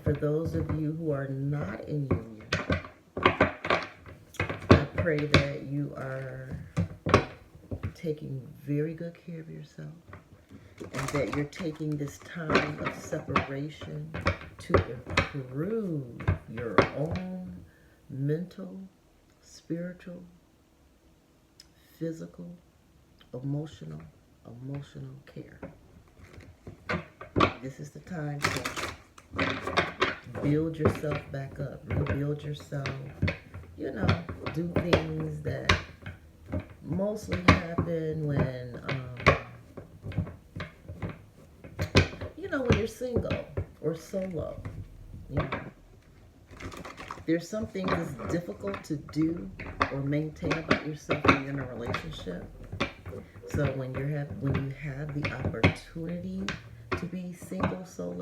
for those of you who are not in union, I pray that you are taking very good care of yourself and that you're taking this time of separation to improve your own mental, spiritual, physical, emotional care. This is the time to build yourself back up, rebuild yourself, you know, do things that mostly happen when, you know, when you're single or solo, you know. There's some things that's difficult to do or maintain about yourself when you're in a relationship. So when you have the opportunity to be single, solo,